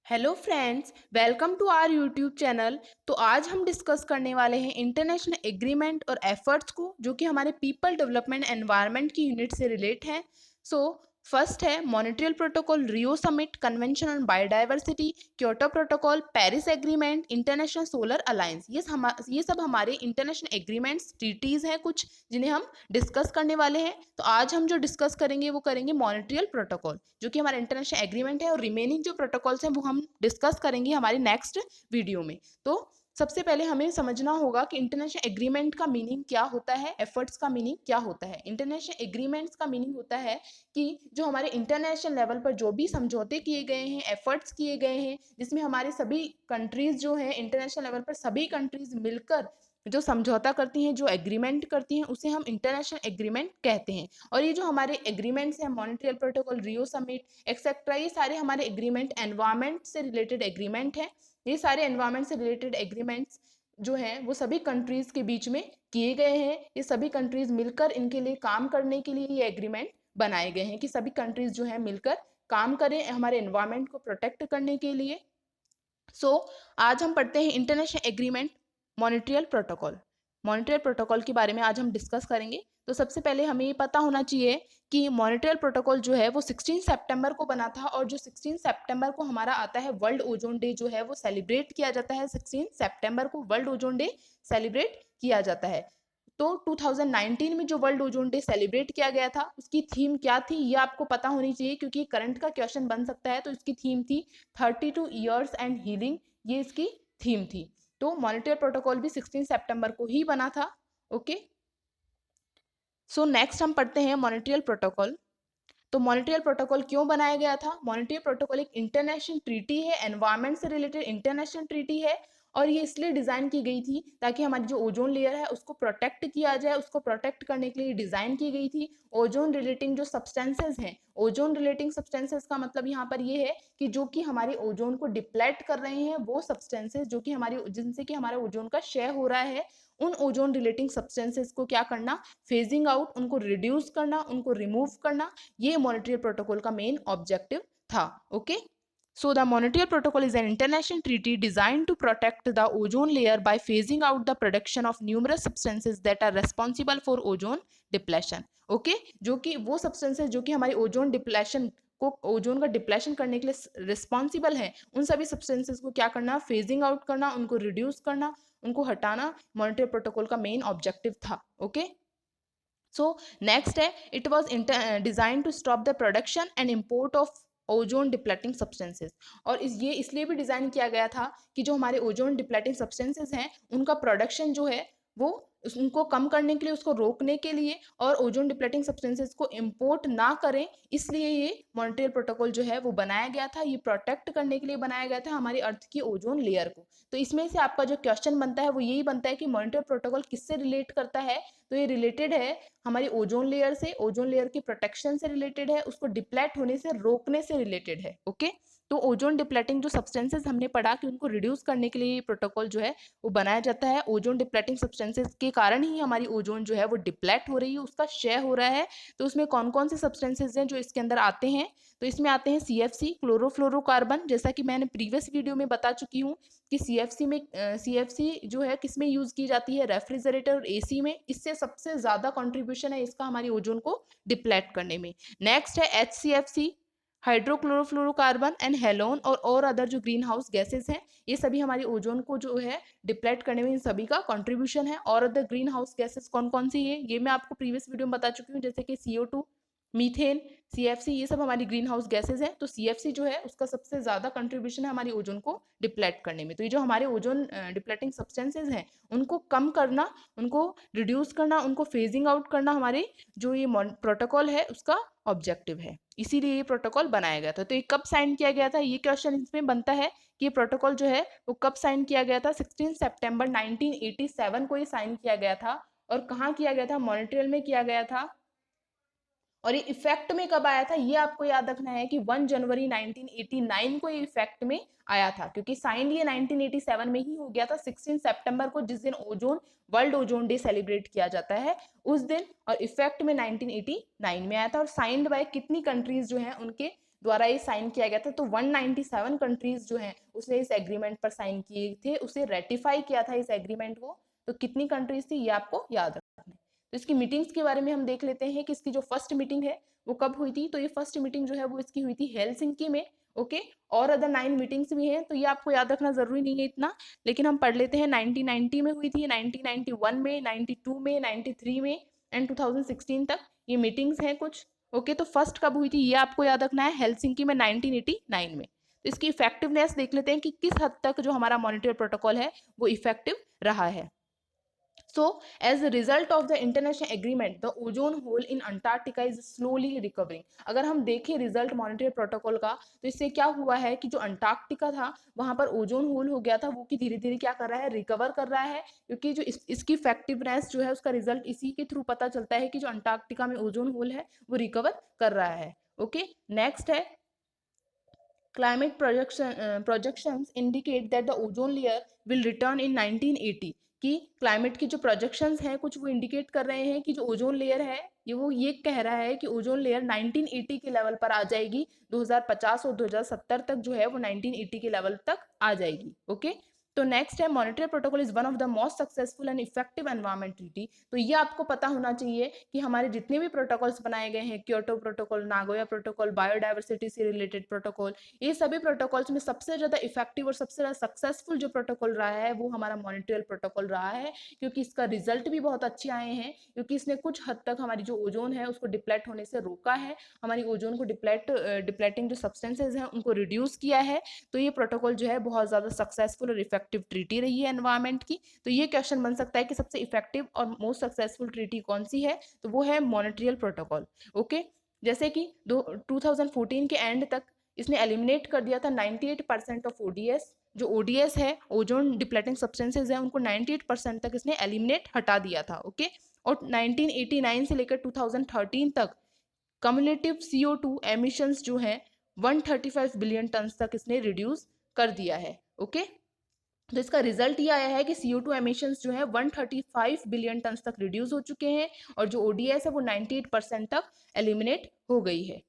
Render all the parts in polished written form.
Hello friends, welcome to our YouTube channel. तो आज हम डिस्कस करने वाले हैं इंटरनेशनल एग्रीमेंट और एफर्ट्स को, जो कि हमारे पीपल डेवलपमेंट एनवायरनमेंट की यूनिट से रिलेट हैं। सो फर्स्ट है Montreal protocol, Rio summit, convention on biodiversity, Kyoto protocol, Paris agreement, international solar alliance. ये सब हमारे इंटरनेशनल एग्रीमेंट्स, ट्रीटीज हैं कुछ, जिन्हें हम डिस्कस करने वाले हैं। तो आज हम जो डिस्कस करेंगे वो करेंगे मॉन्ट्रियल प्रोटोकॉल, जो कि हमारा इंटरनेशनल एग्रीमेंट है, और रिमेनिंग जो प्रोटोकॉल्स हैं वो हम डिस्कस करेंगे हमारे नेक्स्ट वीडियो में। तो सबसे पहले हमें समझना होगा कि इंटरनेशनल एग्रीमेंट का मीनिंग क्या होता है, एफर्ट्स का मीनिंग क्या होता है। इंटरनेशनल एग्रीमेंट्स का मीनिंग होता है कि जो हमारे इंटरनेशनल लेवल पर जो भी समझौते किए गए हैं, एफर्ट्स किए गए हैं, जिसमें हमारे सभी कंट्रीज जो हैं, इंटरनेशनल लेवल पर सभी कंट्रीज मिलकर जो समझौता करती हैं, जो एग्रीमेंट करती हैं, उसे हम इंटरनेशनल एग्रीमेंट कहते हैं। और ये जो हमारे एग्रीमेंट्स हैं, Montreal protocol, Rio summit etcetera, ये सारे हमारे एग्रीमेंट एनवायरमेंट से रिलेटेड एग्रीमेंट हैं। ये सारे एनवायरमेंट से रिलेटेड एग्रीमेंट्स जो हैं वो सभी कंट्रीज के बीच में किए गए हैं। ये सभी कंट्रीज मिलकर इनके लिए काम करने के लिए ये एग्रीमेंट बनाए गए हैं कि सभी कंट्रीज जो है मिलकर काम करें हमारे एनवायरमेंट को प्रोटेक्ट करने के लिए। आज हम पढ़ते हैं international agreement, Montreal protocol. Montreal protocol के बारे में आज हम डिस्कस करेंगे। तो सबसे पहले हमें ये पता होना चाहिए कि मॉन्ट्रियल प्रोटोकॉल जो है वो 16 सितंबर को बना था, और जो 16 सितंबर को हमारा आता है वर्ल्ड ओजोन डे जो है वो सेलिब्रेट किया जाता है। 16 सितंबर को वर्ल्ड ओजोन डे सेलिब्रेट किया जाता है। तो 2019 में जो वर्ल्ड ओजोन डे सेलिब्रेट किया गया था, उसकी थीम क्या थी ये आपको पता होनी चाहिए, क्योंकि करंट का क्वेश्चन बन सकता है। तो इसकी थीम थी 32 ईयर्स एंड हीलिंग, ये इसकी थीम थी। तो मॉन्ट्रियल प्रोटोकॉल भी 16 सितंबर को ही बना था। ओके, सो नेक्स्ट हम पढ़ते हैं मॉन्ट्रियल प्रोटोकॉल। तो मॉन्ट्रियल प्रोटोकॉल क्यों बनाया गया था? मॉन्ट्रियल प्रोटोकॉल एक इंटरनेशनल ट्रीटी है, एनवायरनमेंट से रिलेटेड इंटरनेशनल ट्रीटी है, और ये इसलिए डिजाइन की गई थी ताकि हमारी जो ओजोन लेयर है उसको प्रोटेक्ट किया जाए। उसको प्रोटेक्ट करने के लिए डिजाइन की गई थी। ओजोन रिलेटिंग जो सब्सटेंसेज हैं, ओजोन रिलेटिंग सब्सटेंसेज का मतलब यहाँ पर ये है कि जो कि हमारी ओजोन को डिप्लेट कर रहे हैं, वो सब्सटेंसेज जो कि हमारी, जिनसे कि हमारा ओजोन का क्षय हो रहा है, उन ओजोन रिलेटिंग सब्सटेंसेज को क्या करना, फेजिंग आउट, उनको रिड्यूस करना, उनको रिमूव करना, ये मॉन्ट्रियल प्रोटोकॉल का मेन ऑब्जेक्टिव था। Okay, so the Montreal Protocol is an international treaty designed to protect the ozone layer by phasing out the production of numerous substances that are responsible for ozone depletion. Okay, जो कि वो substances जो कि हमारी ozone depletion को, ozone का depletion करने के लिए रिस्पॉन्सिबल है, उन सभी सब्सटेंसेस को क्या करना, फेजिंग आउट करना, उनको रिड्यूस करना, उनको हटाना, मॉन्ट्रियल प्रोटोकॉल का मेन ऑब्जेक्टिव था। ओके, सो नेक्स्ट है, it was design to stop the production and import of ozone depleting substances. और ये इसलिए भी डिजाइन किया गया था कि जो हमारे ओजोन डिप्लेटिंग सब्सटेंसेस हैं, उनका प्रोडक्शन जो है वो उनको कम करने के लिए, उसको रोकने के लिए, और ओजोन डिप्लेटिंग सब्सटेंसेस को इंपोर्ट ना करें, इसलिए ये मॉन्ट्रियल प्रोटोकॉल जो है वो बनाया गया था। ये प्रोटेक्ट करने के लिए बनाया गया था हमारी अर्थ की ओजोन लेयर को। तो इसमें से आपका जो क्वेश्चन बनता है वो यही बनता है कि मॉन्ट्रियल प्रोटोकॉल किससे रिलेट करता है? तो ये रिलेटेड है हमारी ओजोन लेयर से, ओजोन लेयर की प्रोटेक्शन से रिलेटेड है, उसको डिप्लेट होने से रोकने से रिलेटेड है। ओके, तो ओजोन डिप्लेटिंग जो सब्सटेंसेस हमने पढ़ा कि उनको रिड्यूस करने के लिए ये प्रोटोकॉल जो है वो बनाया जाता है। ओजोन डिप्लेटिंग सब्सटेंसेस के कारण ही हमारी ओजोन जो है वो डिप्लेट हो रही है, उसका क्षय हो रहा है। तो उसमें कौन कौन से सब्सटेंसेस हैं जो इसके अंदर आते हैं? तो इसमें आते हैं CFC, क्लोरोफ्लोरोकार्बन, जैसा कि मैंने प्रीवियस वीडियो में बता चुकी हूँ कि CFC जो है किस में यूज की जाती है, रेफ्रिजरेटर और AC में। इससे सबसे ज्यादा कंट्रीब्यूशन है इसका हमारी ओजोन को डिप्लेट करने में। नेक्स्ट है HCFC, हाइड्रोक्लोरोफ्लोरोकार्बन एंड हेलोन, और अदर जो ग्रीन हाउस गैसेस हैं, ये सभी हमारी ओजोन को जो है डिप्लेट करने में इन सभी का कंट्रीब्यूशन है। और अदर ग्रीन हाउस गैसेस कौन कौन सी है ये मैं आपको प्रीवियस वीडियो में बता चुकी हूँ, जैसे कि CO2, मीथेन, CFC, ये सब हमारी ग्रीन हाउस गैसेज हैं। तो CFC जो है उसका सबसे ज्यादा कंट्रीब्यूशन है हमारी ओजोन को डिप्लेट करने में। तो ये जो हमारे ओजोन डिप्लेटिंग सब्सटेंसेज हैं, उनको कम करना, उनको रिड्यूस करना, उनको फेजिंग आउट करना, हमारे जो ये प्रोटोकॉल है उसका ऑब्जेक्टिव है। इसीलिए ये प्रोटोकॉल बनाया गया था। तो ये कब साइन किया गया था, ये क्वेश्चन इसमें बनता है कि ये प्रोटोकॉल जो है वो कब साइन किया गया था? 16 सितंबर 1987 को ये साइन किया गया था। और कहाँ किया गया था? मॉन्ट्रियल में किया गया था। और ये इफेक्ट में कब आया था ये आपको याद रखना है कि 1 जनवरी 1989 को ये इफेक्ट में आया था, क्योंकि साइन ये 1987 में ही हो गया था, 16 सितंबर को, जिस दिन ozone world ozone day celebrate किया जाता है उस दिन। और इफेक्ट में 1989 में आया था। और साइंड बाय कितनी कंट्रीज जो हैं, उनके द्वारा ये साइन किया गया था। तो 197 कंट्रीज जो हैं उसने इस एग्रीमेंट पर साइन किए थे, उसे रेटिफाई किया था इस एग्रीमेंट को। तो कितनी कंट्रीज थी ये आपको याद रखना है। तो इसकी मीटिंग्स के बारे में हम देख लेते हैं कि इसकी जो फर्स्ट मीटिंग है वो कब हुई थी। तो ये फर्स्ट मीटिंग जो है वो इसकी हुई थी हेलसिंकी में। ओके, और अदर 9 मीटिंग्स भी हैं, तो ये आपको याद रखना जरूरी नहीं है इतना, लेकिन हम पढ़ लेते हैं। 1990 में हुई थी, 1991 में, 92 में, 93 में एंड 2016 तक ये मीटिंग्स हैं कुछ। ओके, तो फर्स्ट कब हुई थी ये आपको याद रखना है, हेलसिंकी में 1989 में। तो इसकी इफेक्टिवनेस देख लेते हैं कि किस हद तक जो हमारा मॉनिटरी प्रोटोकॉल है वो इफेक्टिव रहा है। So, as a result of the international agreement, the ozone hole in Antarctica is slowly recovering. अगर हम देखें रिजल्ट मॉनिटरी प्रोटोकॉल का, तो इससे क्या हुआ है कि जो अंटार्कटिका था वहां पर ओजोन होल हो गया था, वो कि धीरे धीरे क्या कर रहा है, रिकवर कर रहा है। क्योंकि जो इसकी इफेक्टिवनेस जो है उसका रिजल्ट इसी के थ्रू पता चलता है कि जो अंटार्कटिका में ओजोन होल है वो रिकवर कर रहा है। ओके, नेक्स्ट है climate projections indicate that the ozone layer will return in 1980। कि क्लाइमेट की जो प्रोजेक्शंस हैं कुछ वो इंडिकेट कर रहे हैं कि जो ओजोन लेयर है ये कह रहा है कि ओजोन लेयर 1980 के लेवल पर आ जाएगी। 2050 और 2070 तक जो है वो 1980 के लेवल तक आ जाएगी। ओके, तो नेक्स्ट है monetary protocol is one of the most successful and effective environment treaty. तो ये आपको पता होना चाहिए कि हमारे जितने भी प्रोटोकॉल्स बनाए गए हैं, Kyoto protocol, Nagoya protocol, biodiversity से रिलेटेड प्रोटोकॉल, ये सभी प्रोटोकॉल्स में सबसे ज्यादा इफेक्टिव और सबसे ज्यादा सक्सेसफुल जो प्रोटोकॉल रहा है वो हमारा मॉनिटरियल प्रोटोकॉल रहा है। क्योंकि इसका रिजल्ट भी बहुत अच्छे आए हैं, क्योंकि इसने कुछ हद तक हमारी जो ओजोन है उसको डिप्लेट होने से रोका है, हमारी ओजोन को डिप्लेटिंग जो सब्सटेंसेज हैं उनको रिड्यूस किया है। तो ये प्रोटोकॉल जो है बहुत ज्यादा सक्सेसफुल और इफेक्टिव ट्रीटी रही है एनवायरमेंट की। तो ये क्वेश्चन बन सकता है कि सबसे इफेक्टिव और मोस्ट सक्सेसफुल ट्रीटी कौन सी है, तो वो है मॉनिटरियल प्रोटोकॉल। ओके, जैसे कि 2014 के एंड तक इसने एलिमिनेट कर दिया था 98% ऑफ ओडीएस। जो ओडीएस है, ओजोन डिप्लेटिंग सब्सटेंसेज है, उनको 98% तक इसने एलिमिनेट हटा दिया था। ओके, और 1989 से लेकर 2013 तक कम्युलेटिव CO2 एमिशंस जो है 135 बिलियन टन तक इसने रिड्यूस कर दिया है। ओके, तो इसका रिजल्ट ये आया है कि CO2 एमिशंस जो है 135 बिलियन टन तक रिड्यूस हो चुके हैं, और जो ओडीएस है वो 98% तक एलिमिनेट हो गई है।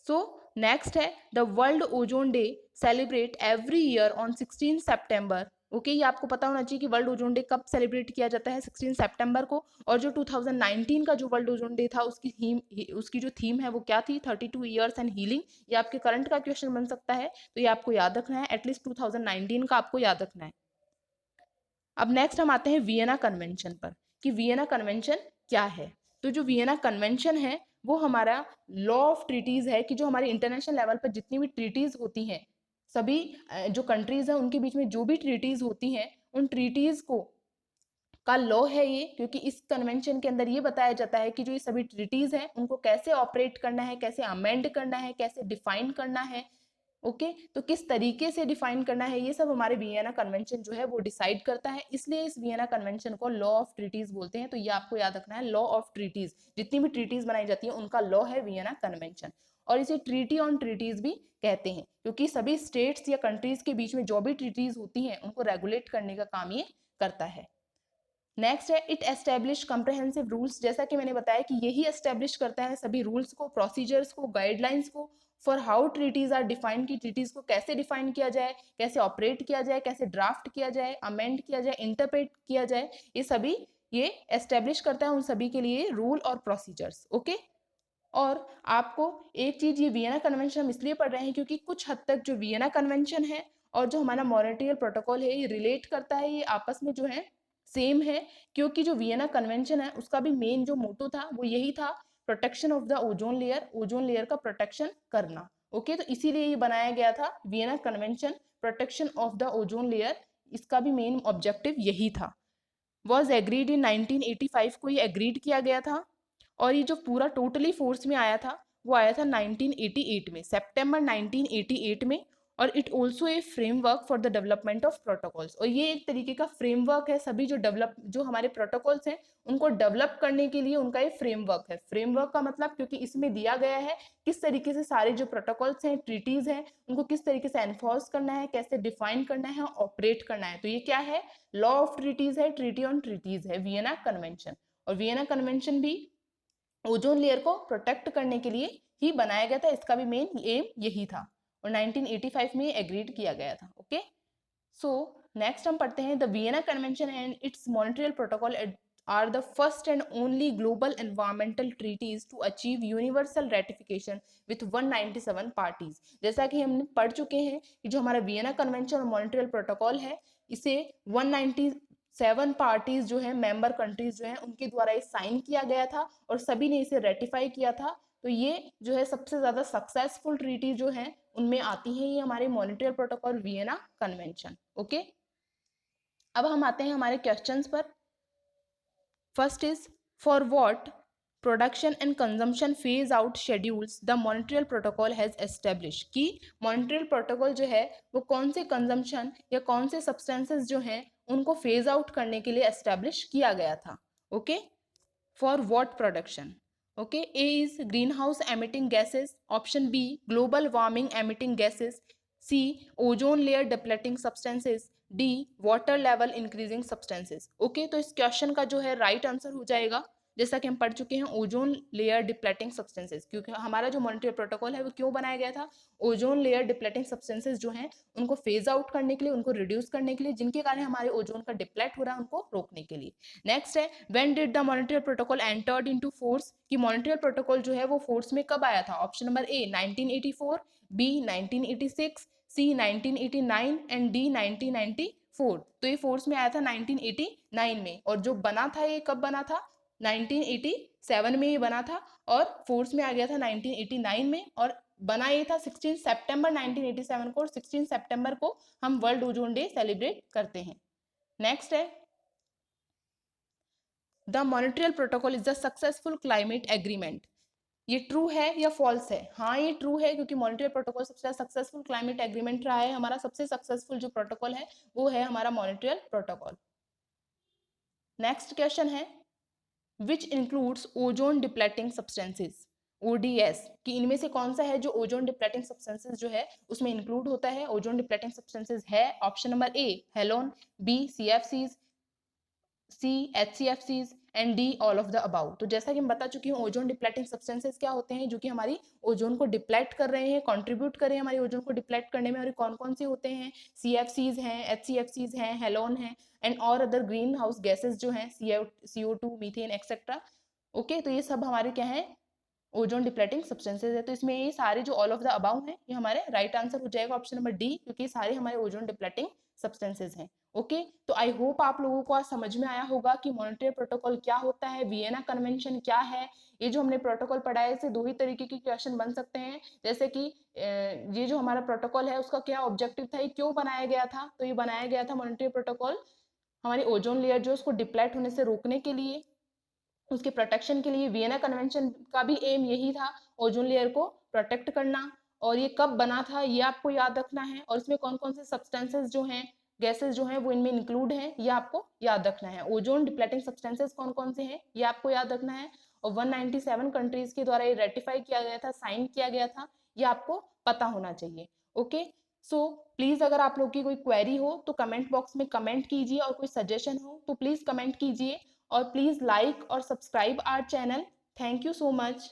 सो नेक्स्ट है the world ozone day celebrate every year on 16 September. Okay, ये आपको पता होना चाहिए कि वर्ल्ड ओजोन डे कब सेलिब्रेट किया जाता है, 16 सितंबर को। और जो 2019 का जो वर्ल्ड ओजोन डे था उसकी जो थीम है वो क्या थी, 32 ईयर्स एंड हीलिंग। ये आपके करंट का क्वेश्चन बन सकता है, तो ये आपको याद रखना है, एटलीस्ट 2019 का आपको याद रखना है। अब नेक्स्ट हम आते हैं वियना कन्वेंशन पर, कि वियना कन्वेंशन क्या है। तो जो वियना कन्वेंशन है वो हमारा लॉ ऑफ ट्रीटीज है, कि जो हमारे इंटरनेशनल लेवल पर जितनी भी ट्रीटीज होती हैं, सभी जो कंट्रीज हैं उनके बीच में जो भी ट्रीटीज होती हैं, उन ट्रीटीज को का लॉ है ये। क्योंकि इस कन्वेंशन के अंदर ये बताया जाता है कि जो ये सभी ट्रीटीज हैं उनको कैसे ऑपरेट करना है, कैसे अमेंड करना है, कैसे डिफाइन करना है। ओके, तो किस तरीके से डिफाइन करना है ये सब हमारे वियना कन्वेंशन जो है वो डिसाइड करता है, इसलिए इस वियना कन्वेंशन को लॉ ऑफ ट्रीटीज बोलते हैं। तो ये आपको याद रखना है, लॉ ऑफ ट्रीटीज, जितनी भी ट्रीटीज बनाई जाती है उनका लॉ है वियना कन्वेंशन। और इसे ट्रीटी ऑन ट्रीटीज भी कहते हैं, क्योंकि सभी स्टेट्स या कंट्रीज के बीच में जो भी ट्रीटीज होती हैं उनको रेगुलेट करने का काम ये करता है। नेक्स्ट है इट एस्टेब्लिश कम्प्रहेंसिव रूल्स। जैसा कि मैंने बताया कि यही एस्टेब्लिश करता है सभी रूल्स को, प्रोसीजर्स को, गाइडलाइंस को, for how treaties are defined, की ट्रीटीज को कैसे डिफाइन किया जाए, कैसे ऑपरेट किया जाए, कैसे ड्राफ्ट किया जाए, अमेंड किया जाए, इंटरप्रेट किया जाए, ये सभी ये एस्टेब्लिश करता है उन सभी के लिए रूल और प्रोसीजर्स। ओके, और आपको एक चीज, ये वियना कन्वेंशन हम इसलिए पढ़ रहे हैं क्योंकि कुछ हद तक जो वियना कन्वेंशन है और जो हमारा मॉनिटरियल प्रोटोकॉल है ये रिलेट करता है, ये आपस में जो है सेम है। क्योंकि जो वियना कन्वेंशन है उसका भी मेन जो मोटो था वो यही था, protection of the ozone layer, ozone layer का प्रोटेक्शन करना। ओके, तो इसीलिए ये बनाया गया था Vienna convention, protection of the ozone layer, इसका भी मेन ऑब्जेक्टिव यही था। वॉज एग्रीड इन 1985 को ये एग्रीड किया गया था, और ये जो पूरा टोटली फोर्स में आया था वो आया था 1988 में, सितंबर 1988 में। और it also a framework for the development of protocols, और ये एक तरीके का फ्रेमवर्क है, सभी जो हमारे प्रोटोकॉल्स हैं उनको डेवलप करने के लिए उनका ये फ्रेमवर्क है। फ्रेमवर्क का मतलब, क्योंकि इसमें दिया गया है किस तरीके से सारे जो प्रोटोकॉल्स हैं, ट्रीटीज हैं, उनको किस तरीके से एनफोर्स करना है, कैसे डिफाइन करना है, ऑपरेट करना है। तो ये क्या है, लॉ ऑफ ट्रीटीज है, ट्रीटी ऑन ट्रीटीज है, वियना कन्वेंशन। और वियना कन्वेंशन भी ओजोन लेयर को प्रोटेक्ट करने के लिए ही बनाया गया था, इसका भी मेन एम यही था और 1985 में एग्रीड किया गया था। ओके, सो नेक्स्ट हम पढ़ते हैं the Vienna convention and it's Montreal protocol are the first and only global environmental treaties to achieve universal ratification with 197 parties। जैसा कि हमने पढ़ चुके हैं कि जो हमारा वियना कन्वेंशन और मॉन्ट्रियल प्रोटोकॉल है, इसे 197 पार्टीज जो है, मेंबर कंट्रीज जो है, उनके द्वारा ये साइन किया गया था और सभी ने इसे रेटिफाई किया था। तो ये जो है सबसे ज्यादा सक्सेसफुल ट्रीटी जो है उनमें आती है ये हमारे Montreal protocol Vienna convention. Okay, अब हम आते हैं हमारे क्वेश्चंस पर। First is, for what production and consumption phase out schedules the Montreal Protocol has established, कि Montreal Protocol जो है वो कौन से consumption या कौन से substances जो हैं उनको phase out करने के लिए establish किया गया था। Okay, for what production? Okay, A is greenhouse emitting gases, option B global warming emitting gases, C ozone layer depleting substances, D water level increasing substances. Okay, तो इस क्वेश्चन का जो है राइट आंसर हो जाएगा, जैसा कि हम पढ़ चुके हैं, ओजोन लेयर डिप्लेटिंग सब्सटेंसेस, क्योंकि हमारा जो मॉन्ट्रियल प्रोटोकॉल है वो क्यों बनाया गया था, ओजोन लेयर डिप्लेटिंग सब्सटेंसेस जो हैं उनको फेज आउट करने के लिए, उनको रिड्यूस करने के लिए, जिनके कारण हमारे ओजोन का डिप्लेट हो रहा है उनको रोकने के लिए। नेक्स्ट है, when did the Montreal protocol entered into force, कि मॉन्ट्रियल प्रोटोकॉल जो है वो फोर्स में कब आया था। Option number A 1984, B 1986, C 1989 and D 1994। तो ये फोर्स में आया था 1989 में, और जो बना था ये कब बना था, 1987 में ये बना था, और फोर्स में आ गया था 1989 में, और बना ये था 16 सितंबर 1987 को, और 16 सितंबर को हम वर्ल्ड ओजोन डे सेलिब्रेट करते हैं। नेक्स्ट है, the Montreal protocol is the successful climate agreement, ये ट्रू है या फॉल्स है। हाँ, ये ट्रू है, क्योंकि मॉन्ट्रियल प्रोटोकॉल सबसे सक्सेसफुल क्लाइमेट एग्रीमेंट रहा है, हमारा सबसे सक्सेसफुल जो प्रोटोकॉल है वो है हमारा मॉन्ट्रियल प्रोटोकॉल। नेक्स्ट क्वेश्चन है, which includes ozone depleting substances, ODS, कि इनमें से कौन सा है जो ओजोन डिप्लेटिंग सब्सटेंसेस जो है उसमें इंक्लूड होता है। ओजोन डिप्लेटिंग सब्सटेंसेस है option number A halon, B CFCs, C HCFCs and D all of the above. तो जैसा कि मैं बता चुकी हूँ, ओजोन डिप्लेटिंग सब्सटेंसेस क्या होते हैं, जो कि हमारी ओजोन को डिप्लेट कर रहे हैं, कंट्रीब्यूट कर रहे हैं हमारी ओजोन को डिप्लेट करने में, और कौन कौन से होते हैं, CFCs हैं, HCFCs हैं, हेलोन हैं, एंड और अदर ग्रीन हाउस गैसेज जो हैं, CO2, मीथेन एक्सेट्रा। ओके, तो ये सब हमारे क्या है, ओजोन डिप्लेटिंग सब्सटेंसेज है। तो इसमें ये सारे जो ऑल ऑफ द अबाउ हैं ये हमारे राइट आंसर हो जाएगा ऑप्शन नंबर डी, क्योंकि सारे हमारे ओजोन डिप्लेटिंग सब्सटेंसेज हैं। ओके, तो आई होप आप लोगों को आज समझ में आया होगा कि मॉन्ट्रियल प्रोटोकॉल क्या होता है, वियना कन्वेंशन क्या है। ये जो हमने प्रोटोकॉल पढ़ा है इससे दो ही तरीके के क्वेश्चन बन सकते हैं, जैसे कि ये जो हमारा प्रोटोकॉल है उसका क्या ऑब्जेक्टिव था, ये क्यों बनाया गया था। तो ये बनाया गया था मॉन्ट्रियल प्रोटोकॉल हमारी ओजोन लेयर जो उसको डिप्लेट होने से रोकने के लिए, उसके प्रोटेक्शन के लिए। वियना कन्वेंशन का भी एम यही था, ओजोन लेयर को प्रोटेक्ट करना। और ये कब बना था ये आपको याद रखना है, और इसमें कौन कौन से सब्सटेंसेस जो हैं, गैसेस जो हैं वो इनमें इंक्लूड हैं, ये आपको याद रखना है। ओजोन डिप्लेटिंग सब्सटेंसेस कौन कौन से हैं ये आपको याद रखना है, और 197 कंट्रीज के द्वारा ये रेटिफाई किया गया था, साइन किया गया था, ये आपको पता होना चाहिए। ओके, सो प्लीज अगर आप लोग की कोई क्वेरी हो तो कमेंट बॉक्स में कमेंट कीजिए, और कोई सजेशन हो तो प्लीज कमेंट कीजिए, और प्लीज लाइक और subscribe our channel. Thank you so much.